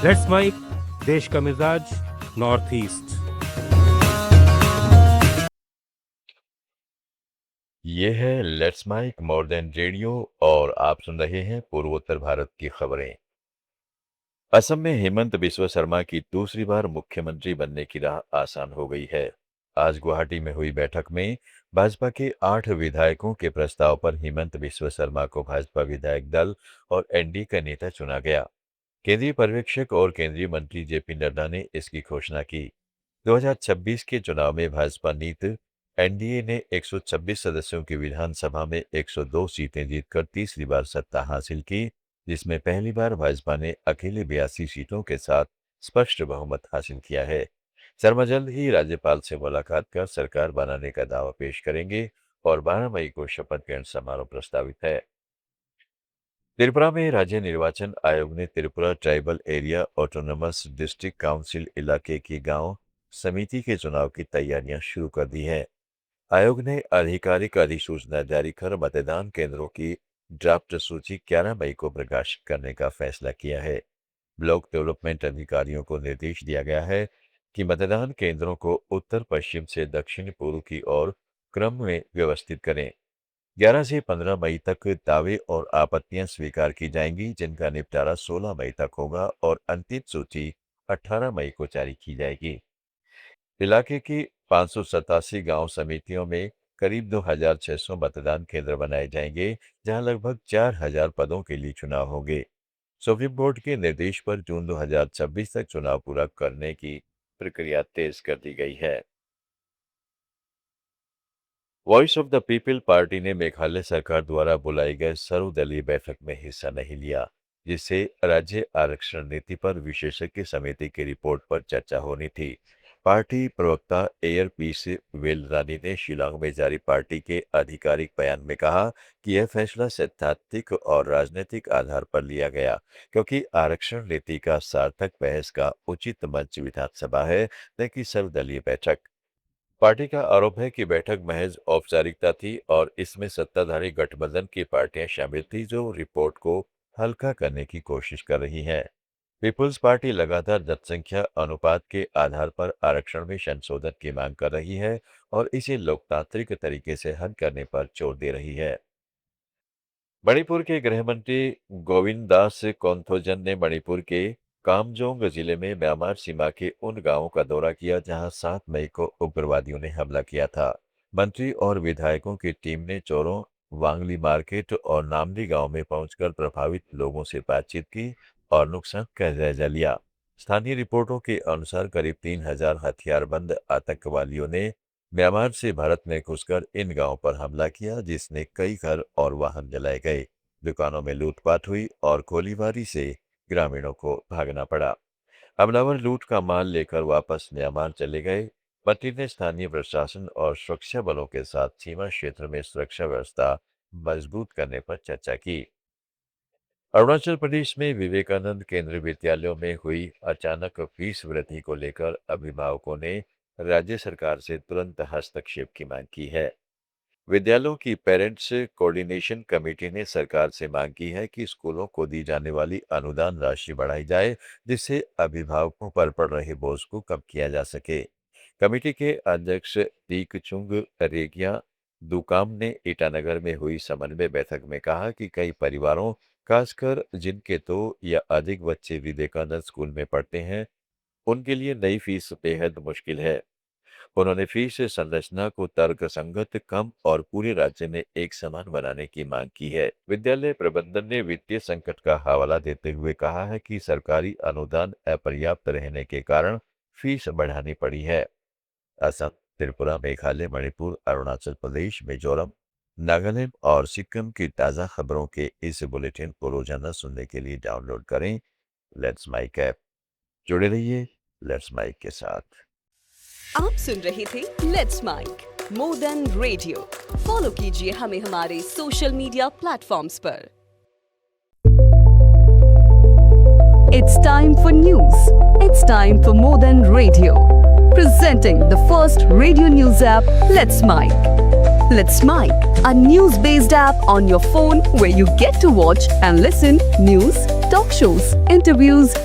Let's mic, देश का मिजाज, नॉर्थ ईस्ट। ये है let's mic more than radio और आप सुन रहे हैं पूर्वोत्तर भारत की खबरें। असम में हेमंत बिस्वा शर्मा की दूसरी बार मुख्यमंत्री बनने की राह आसान हो गई है। आज गुवाहाटी में हुई बैठक में भाजपा के 8 विधायकों के प्रस्ताव पर हेमंत बिस्वा शर्मा को भाजपा विधायक दल और एनडीए का नेता चुना गया। केंद्रीय पर्यवेक्षक और केंद्रीय मंत्री जेपी नड्डा ने इसकी घोषणा की। 2026 के चुनाव में भाजपा नीत एनडीए ने 126 सदस्यों की विधानसभा में 102 सीटें जीतकर तीसरी बार सत्ता हासिल की, जिसमें पहली बार भाजपा ने अकेले 82 सीटों के साथ स्पष्ट बहुमत हासिल किया है। शर्मा जल्द ही राज्यपाल से मुलाकात कर सरकार बनाने का दावा पेश करेंगे और 12 मई को शपथ ग्रहण समारोह प्रस्तावित है। त्रिपुरा में राज्य निर्वाचन आयोग ने Tripura tribal area autonomous district council इलाके की गांव समिति के चुनाव की तैयारियां शुरू कर दी है। आयोग ने आधिकारिक अधिसूचना जारी कर मतदान केंद्रों की ड्राफ्ट सूची 11 मई को प्रकाशित करने का फैसला किया है। ब्लॉक डेवलपमेंट अधिकारियों को निर्देश दिया गया है कि मतदान केंद्रों को उत्तर पश्चिम से दक्षिण पूर्व की ओर क्रम में व्यवस्थित करें। 11 से 15 मई तक दावे और आपत्तियां स्वीकार की जाएंगी, जिनका निपटारा 16 मई तक होगा और अंतिम सूची 18 मई को जारी की जाएगी। इलाके की 587 गांव समितियों में करीब 2,600 मतदान केंद्र बनाए जाएंगे, जहां लगभग 4,000 पदों के लिए चुनाव होंगे। सुप्रीम कोर्ट के निर्देश पर जून 2026 तक चुनाव पूरा करने की प्रक्रिया तेज कर दी गई है। Voice of the people party ने मेघालय सरकार द्वारा बुलाई गए सर्वदलीय बैठक में हिस्सा नहीं लिया, जिससे राज्य आरक्षण नीति पर विशेषज्ञ समिति की रिपोर्ट पर चर्चा होनी थी। पार्टी प्रवक्ता एयर पीस वेलरानी ने शिलांग में जारी पार्टी के आधिकारिक बयान में कहा कि यह फैसला सैद्धांतिक और राजनीतिक आधार पर लिया गया, क्योंकि आरक्षण नीति का सार्थक बहस का उचित मंच विधानसभा है, न कि सर्वदलीय बैठक। पार्टी का आरोप है कि बैठक महज औपचारिकता थी और इसमें सत्ताधारी गठबंधन की पार्टियां शामिल थी, जो रिपोर्ट को हल्का करने की कोशिश कर रही हैं। पीपुल्स पार्टी लगातार जनसंख्या अनुपात के आधार पर आरक्षण में संशोधन की मांग कर रही है और इसे लोकतांत्रिक तरीके से हल करने पर जोर दे रही है। मणिपुर के गृह मंत्री गोविंद दास कोंथोजन ने मणिपुर के कामजोंग जिले में म्यांमार सीमा के उन गांवों का दौरा किया जहां 7 मई को उग्रवादियों ने हमला किया था। मंत्री और विधायकों की टीम ने चोरों, वांगली मार्केट और नामली गांव में पहुंचकर प्रभावित लोगों से बातचीत की और नुकसान का जायजा लिया। स्थानीय रिपोर्टों के अनुसार करीब 3,000 हथियारबंद आतंकवादियों ने म्यांमार से भारत में घुसकर इन गांवों पर हमला किया, जिसने कई घर और वाहन जलाए गए। दुकानों में लूटपाट हुई और गोलीबारी से ग्रामीणों को भागना पड़ा। हमलावर लूट का माल लेकर वापस म्यांमार चले गए। मंत्री ने स्थानीय प्रशासन और सुरक्षा बलों के साथ सीमा क्षेत्र में सुरक्षा व्यवस्था मजबूत करने पर चर्चा की। अरुणाचल प्रदेश में विवेकानंद केंद्रीय विद्यालयों में हुई अचानक फीस वृद्धि को लेकर अभिभावकों ने राज्य सरकार से तुरंत हस्तक्षेप की मांग की है। विद्यालयों की पेरेंट्स कोऑर्डिनेशन कमेटी ने सरकार से मांग की है कि स्कूलों को दी जाने वाली अनुदान राशि बढ़ाई जाए, जिससे अभिभावकों पर पड़ रहे बोझ को कम किया जा सके। कमेटी के अध्यक्ष दीकचुंग रेगिया दुकाम ने ईटानगर में हुई समन्वय बैठक में कहा कि कई परिवारों, खासकर जिनके 2 या अधिक बच्चे विवेकानंद स्कूल में पढ़ते हैं, उनके लिए नई फीस बेहद मुश्किल है। उन्होंने फीस संरचना को तर्कसंगत, कम और पूरे राज्य में एक समान बनाने की मांग की है। विद्यालय प्रबंधन ने वित्तीय संकट का हवाला देते हुए कहा है कि सरकारी अनुदान अपर्याप्त रहने के कारण फीस बढ़ानी पड़ी है। असम, त्रिपुरा, मेघालय, मणिपुर, अरुणाचल प्रदेश, मिजोरम, नागालैंड और सिक्किम की ताज़ा खबरों के इस बुलेटिन को रोजाना सुनने के लिए डाउनलोड करें लेट्स माइक ऐप। जुड़े रहिए लेट्स माइक के साथ। आप सुन रहे थे let's mic more than radio. Follow कीजिए हमें हमारे सोशल मीडिया प्लेटफॉर्म्स पर। It's time for news. It's time for more than radio. Presenting the first radio news app, Let's Mic. Let's Mic, a news-based app on your phone where you get to watch and listen news, talk shows, interviews,